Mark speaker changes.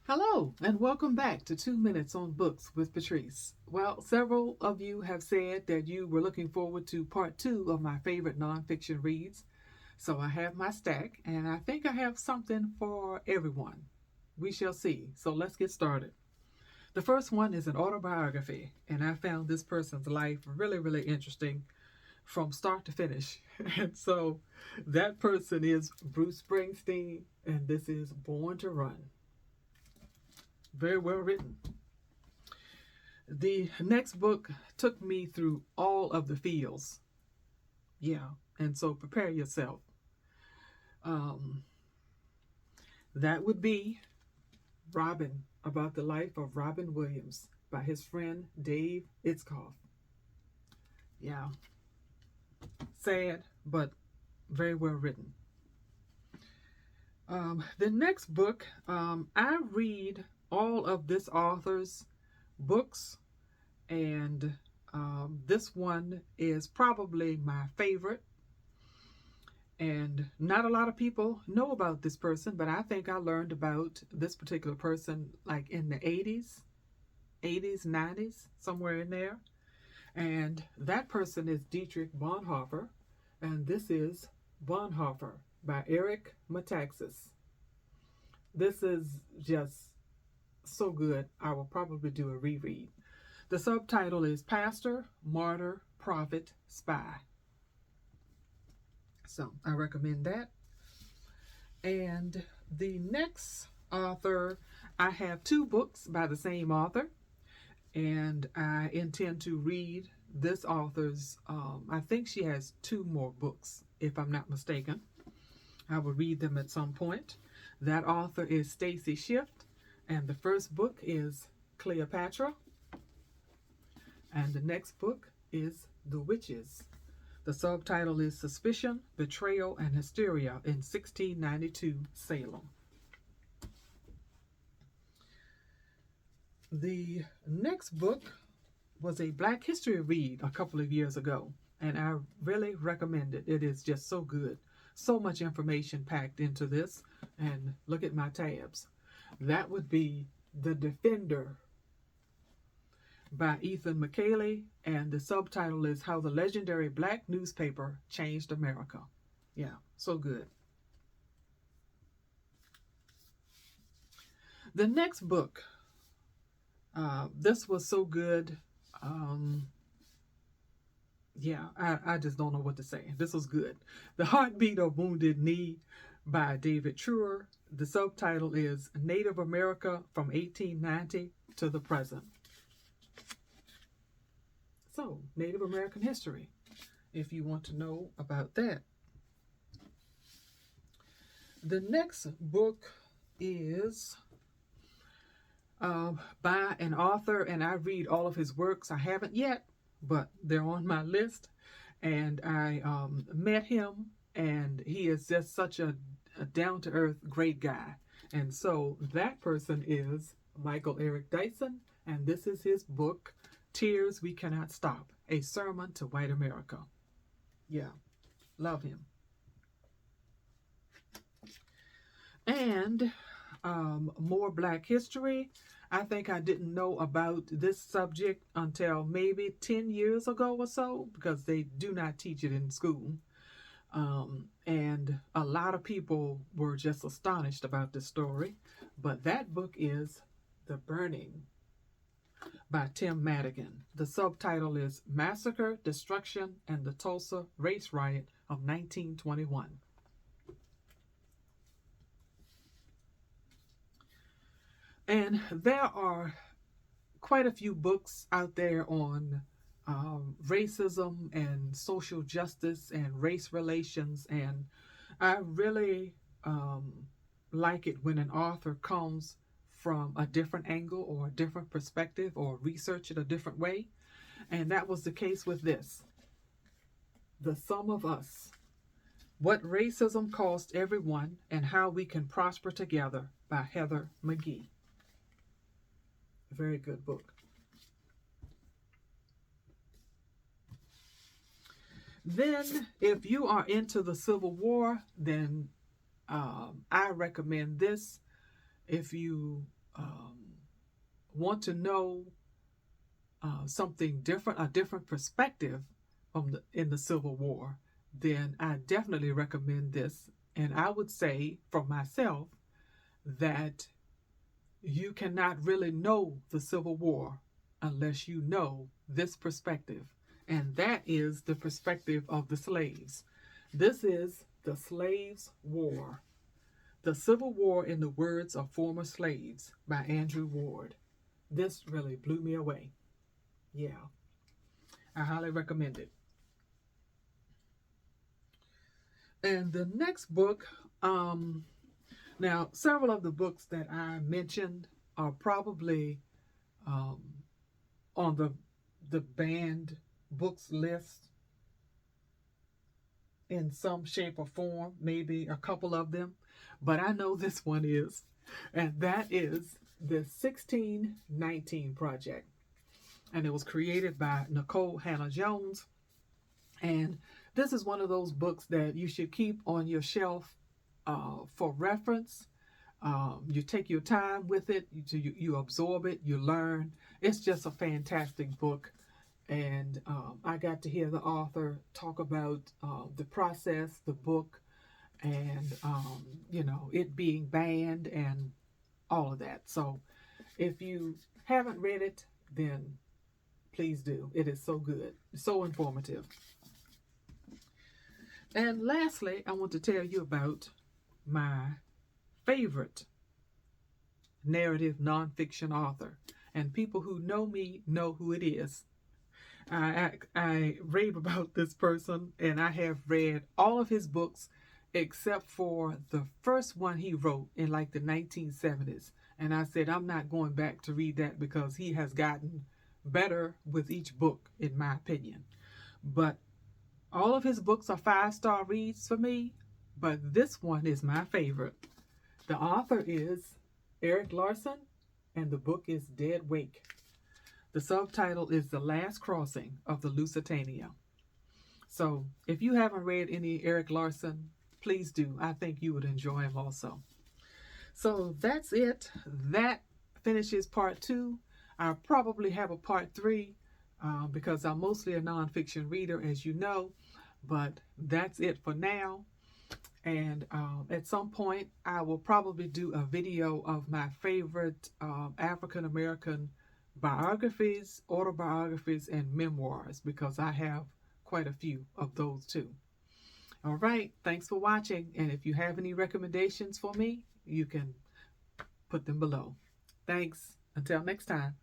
Speaker 1: Hello, and welcome back to 2 Minutes on Books with Patrice. Well, several of you have said that you were looking forward to part two of my favorite nonfiction reads. So I have my stack, and I think I have something for everyone. We shall see. So let's get started. The first one is an autobiography, and I found this person's life really, really interesting from start to finish. And so that person is Bruce Springsteen, and this is Born to Run. Very well written. The next book took me through all of the feels. Yeah, and so prepare yourself. Um, that would be Robin, about the life of Robin Williams by his friend Dave Itzkoff. Yeah, sad, but very well written. The next book, I read all of this author's books, and this one is probably my favorite. And not a lot of people know about this person, but I think I learned about this particular person like in the 80s, 90s, somewhere in there. And that person is Dietrich Bonhoeffer, and this is Bonhoeffer by Eric Metaxas. This is just so good, I will probably do a reread. The subtitle is Pastor, Martyr, Prophet, Spy. So I recommend that. And the next author, I have two books by the same author, and I intend to read this author's. I think she has two more books, if I'm not mistaken. I will read them at some point. That author is Stacy Schiff, and the first book is Cleopatra, and the next book is The Witches. The subtitle is Suspicion, Betrayal, and Hysteria in 1692 Salem. The next book was a Black History read a couple of years ago, and I really recommend it. It is just so good. So much information packed into this, and look at my tabs. That would be The Defender by Ethan McKaylee, and the subtitle is How the Legendary Black Newspaper Changed America. Yeah, so good. The next book, this was so good. Um, yeah, I just don't know what to say. This was good. The Heartbeat of Wounded Knee by David Truer. The subtitle is Native America from 1890 to the Present. So, Native American history, if you want to know about that. The next book is by an author, and I read all of his works. I haven't yet, but they're on my list. And I met him, and he is just such a down to earth, great guy. And so that person is Michael Eric Dyson, and this is his book, Tears We Cannot Stop, A Sermon to White America. Yeah, love him. And more Black history. I think I didn't know about this subject until maybe 10 years ago or so, because they do not teach it in school. And a lot of people were just astonished about this story. But that book is The Burning by Tim Madigan. The subtitle is Massacre, Destruction, and the Tulsa Race Riot of 1921. And there are quite a few books out there on racism and social justice and race relations. And I really like it when an author comes from a different angle or a different perspective or research it a different way. And that was the case with this, The Sum of Us: What Racism Cost Everyone and How We Can Prosper Together by Heather McGhee. Very good book. Then, if you are into the Civil War, then I recommend this. If you want to know something different, a different perspective in the Civil War, then I definitely recommend this. And I would say for myself that you cannot really know the Civil War unless you know this perspective, and that is the perspective of the slaves. This is The Slaves' War, The Civil War in the Words of Former Slaves by Andrew Ward. This really blew me away. Yeah, I highly recommend it. And the next book, now several of the books that I mentioned are probably um, on the banned books list in some shape or form, maybe a couple of them, but I know this one is, and that is the 1619 Project. And it was created by Nicole Hannah-Jones. And this is one of those books that you should keep on your shelf for reference. You take your time with it, you absorb it, you learn. It's just a fantastic book. And I got to hear the author talk about the process, the book, and it being banned and all of that. So if you haven't read it, then please do. It is so good, so informative. And lastly, I want to tell you about my favorite narrative nonfiction author. And people who know me know who it is. I rave about this person, and I have read all of his books except for the first one he wrote in like the 1970s. And I said, I'm not going back to read that because he has gotten better with each book, in my opinion. But all of his books are 5-star reads for me, but this one is my favorite. The author is Erik Larson, and the book is Dead Wake. The subtitle is The Last Crossing of the Lusitania. So if you haven't read any Erik Larson, please do. I think you would enjoy him also. So that's it. That finishes part 2. I'll probably have a part 3 because I'm mostly a nonfiction reader, as you know. But that's it for now. And at some point, I will probably do a video of my favorite African American biographies, autobiographies, and memoirs, because I have quite a few of those too. All right, thanks for watching. And if you have any recommendations for me, you can put them below. Thanks. Until next time.